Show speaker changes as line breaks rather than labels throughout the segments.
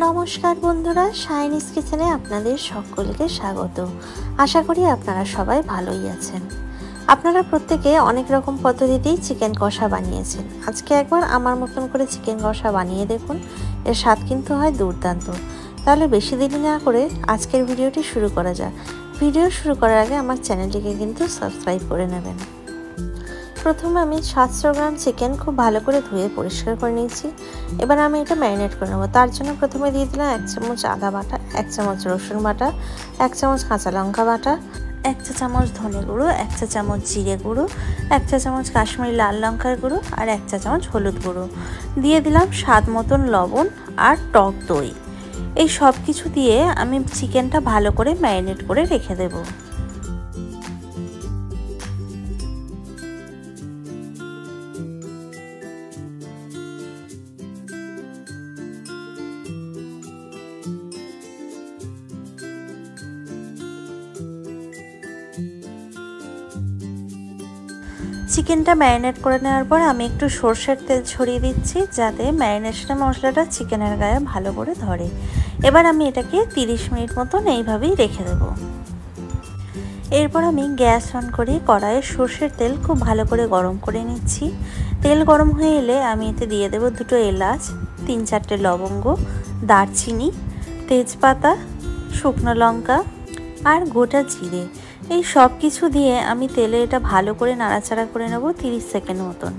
নমস্কার বন্ধুরা, শাইনিজ কিচেনে আপনাদের সকলকে স্বাগত। আশা করি আপনারা সবাই ভালোই আছেন। আপনারা প্রত্যেকে অনেক রকম পদ্ধতিতেই চিকেন কষা বানিয়েছেন। আজকে একবার আমার মতন করে চিকেন কষা বানিয়ে দেখুন, এর স্বাদ কিন্তু হয় দুর্দান্ত। তাহলে বেশি দেরি না করে আজকের ভিডিওটি শুরু করা যাক। ভিডিও শুরু করার আগে আমার চ্যানেলটিকে কিন্তু সাবস্ক্রাইব করে নেবেন। প্রথমে আমি 700 গ্রাম চিকেন খুব ভালো করে ধুয়ে পরিষ্কার করে নিয়েছি। এবার আমি এটা ম্যারিনেট করে নেব। তার জন্য প্রথমে দিয়ে দিলাম 1 চামচ আদা বাটা, 1 চামচ রসুন বাটা, 1 চামচ কাঁচা লঙ্কা বাটা, 1 চা চামচ ধনে গুঁড়ো, 1 চা চামচ জিরে গুঁড়ো, 1 চা চামচ কাশ্মীরি লাল লঙ্কার গুঁড়ো আর 1 চা চামচ হলুদ গুঁড়ো। দিয়ে দিলাম স্বাদ মতন লবণ আর টক দই। এই সব কিছু দিয়ে আমি চিকেনটা ভালো করে ম্যারিনেট করে রেখে দেবো। চিকেনটা ম্যারিনেট করে নেওয়ার পর আমি একটু সরষের তেল ছড়িয়ে দিচ্ছি, যাতে ম্যারিনেশনের মশলাটা চিকেনের গায়ে ভালো করে ধরে। এবার আমি এটাকে 30 মিনিট মতন এইভাবেই রেখে দেব। এরপর আমি গ্যাস অন করে কড়াইয়ে সরষের তেল খুব ভালো করে গরম করে নিচ্ছি। তেল গরম হয়ে এলে আমি এতে দিয়ে দেব 2টো এলাচ, 3-4টে লবঙ্গ, দারচিনি, তেজপাতা, শুকনো লঙ্কা আর গোটা জিরে। এই সব কিছু দিয়ে আমি তেলে এটা ভালো করে নাড়াচাড়া করে নেব 30 সেকেন্ড মতন।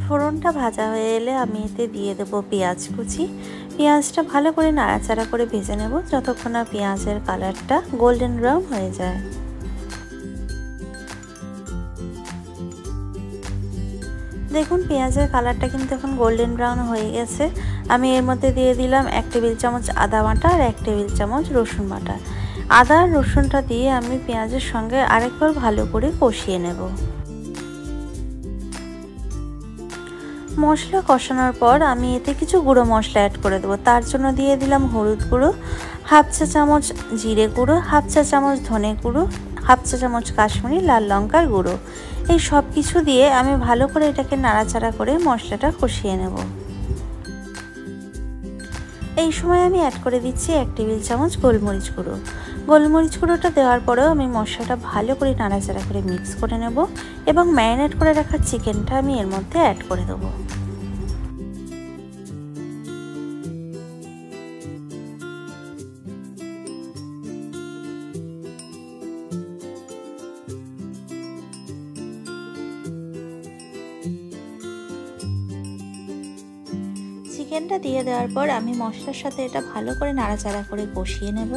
ফোড়নটা ভাজা হয়ে এলে আমি এতে দিয়ে দেব পেঁয়াজ কুচি। পেঁয়াজটা ভালো করে নাড়াচাড়া করে ভেজে নেব যতক্ষণ না পেঁয়াজের কালারটা গোল্ডেন ব্রাউন হয়ে যায়। দেখুন পেঁয়াজের কালারটা কিন্তু এখন গোল্ডেন ব্রাউন হয়ে গেছে। আমি এর মধ্যে দিয়ে দিলাম 1 টেবিল চামচ আদা বাটা আর 1 টেবিল চামচ রসুন বাটা। আদা আর রসুনটা দিয়ে আমি পেঁয়াজের সঙ্গে আরেকবার ভালো করে কষিয়ে নেব। মশলা কষানোর পর আমি এতে কিছু গুঁড়ো মশলা অ্যাড করে দেবো। তার জন্য দিয়ে দিলাম হলুদ গুঁড়ো, 1/2 চা চামচ জিরে গুঁড়ো, 1/2 চা চামচ ধনে গুঁড়ো, 1/2 চা চামচ কাশ্মীরি লাল লঙ্কার গুঁড়ো। এই সব কিছু দিয়ে আমি ভালো করে এটাকে নাড়াচাড়া করে মশলাটা কষিয়ে নেব। এই সময় আমি অ্যাড করে দিচ্ছি 1 টেবিল চামচ গোলমরিচ গুঁড়ো। গোলমরিচ গুঁড়োটা দেওয়ার পরেও আমি মশলাটা ভালো করে নাড়াচাড়া করে মিক্স করে নেব এবং ম্যারিনেট করে রাখা চিকেনটা আমি এর মধ্যে অ্যাড করে দেবো। চিকেনটা দিয়ে দেওয়ার পর আমি মশলার সাথে এটা ভালো করে নাড়াচাড়া করে কষিয়ে নেব।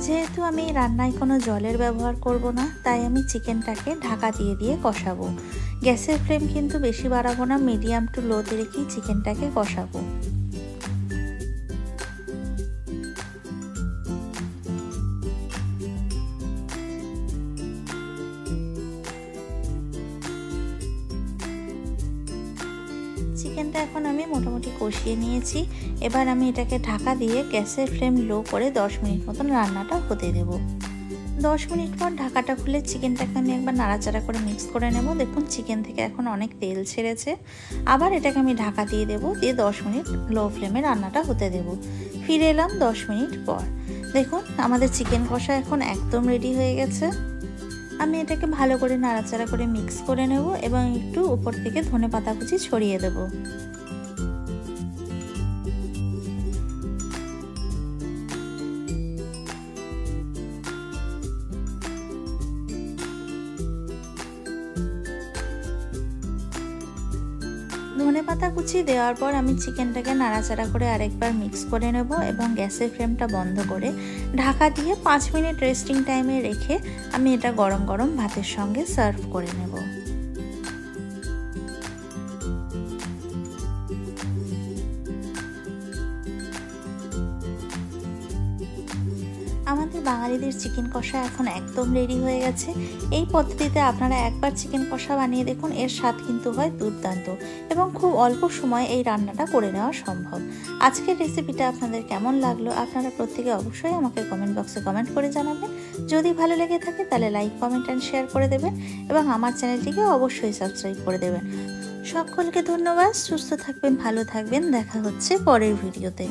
যেহেতু আমি রান্নায় কোনো জলের ব্যবহার করব না, তাই আমি চিকেনটাকে ঢাকা দিয়ে কষাবো। গ্যাসের ফ্লেম কিন্তু বেশি বাড়াবো না, মিডিয়াম টু লোতে রেখেই চিকেনটাকে কষাবো। চিকেনটা এখন আমি মোটামুটি কষিয়ে নিয়েছি। এবার আমি এটাকে ঢাকা দিয়ে গ্যাসের ফ্লেম লো করে 10 মিনিট মতন রান্নাটা হতে দেব। 10 মিনিট পর ঢাকাটা খুলে চিকেনটাকে আমি একবার নাড়াচাড়া করে মিক্স করে নেব। দেখুন চিকেন থেকে এখন অনেক তেল ছেড়েছে। আবার এটাকে আমি ঢাকা দিয়ে দেবো, দিয়ে 10 মিনিট লো ফ্লেমে রান্নাটা হতে দেব। ফিরে এলাম 10 মিনিট পর। দেখুন আমাদের চিকেন কষা এখন একদম রেডি হয়ে গেছে। আমি এটাকে ভালো করে নাড়াচাড়া করে মিক্স করে নেব এবং একটু উপর থেকে ধনেপাতা কুচি ছড়িয়ে দেব। ধনেপাতা কুচি দেওয়ার পর আমি চিকেনটাকে নাড়াচাড়া করে আরেকবার মিক্স করে নেব এবং গ্যাসের ফ্লেমটা বন্ধ করে ঢাকা দিয়ে 5 মিনিট রেস্টিং টাইমে রেখে আমি এটা গরম গরম ভাতের সঙ্গে সার্ভ করে নেব। আমাদের বাঙালিদের চিকেন কষা এখন একদম রেডি হয়ে গেছে। এই পদ্ধতিতে আপনারা একবার চিকেন কষা বানিয়ে দেখুন, এর স্বাদ কিন্তু হয় দুর্দান্ত এবং খুব অল্প সময়ে এই রান্নাটা করে নেওয়া সম্ভব। আজকের রেসিপিটা আপনাদের কেমন লাগলো আপনারা প্রত্যেকে অবশ্যই আমাকে কমেন্ট বক্সে কমেন্ট করে জানাবেন। যদি ভালো লেগে থাকে তাহলে লাইক, কমেন্ট অ্যান্ড শেয়ার করে দেবেন এবং আমার চ্যানেলটিকে অবশ্যই সাবস্ক্রাইব করে দেবেন।
সকলকে ধন্যবাদ। সুস্থ থাকবেন, ভালো থাকবেন। দেখা হচ্ছে পরের ভিডিওতে।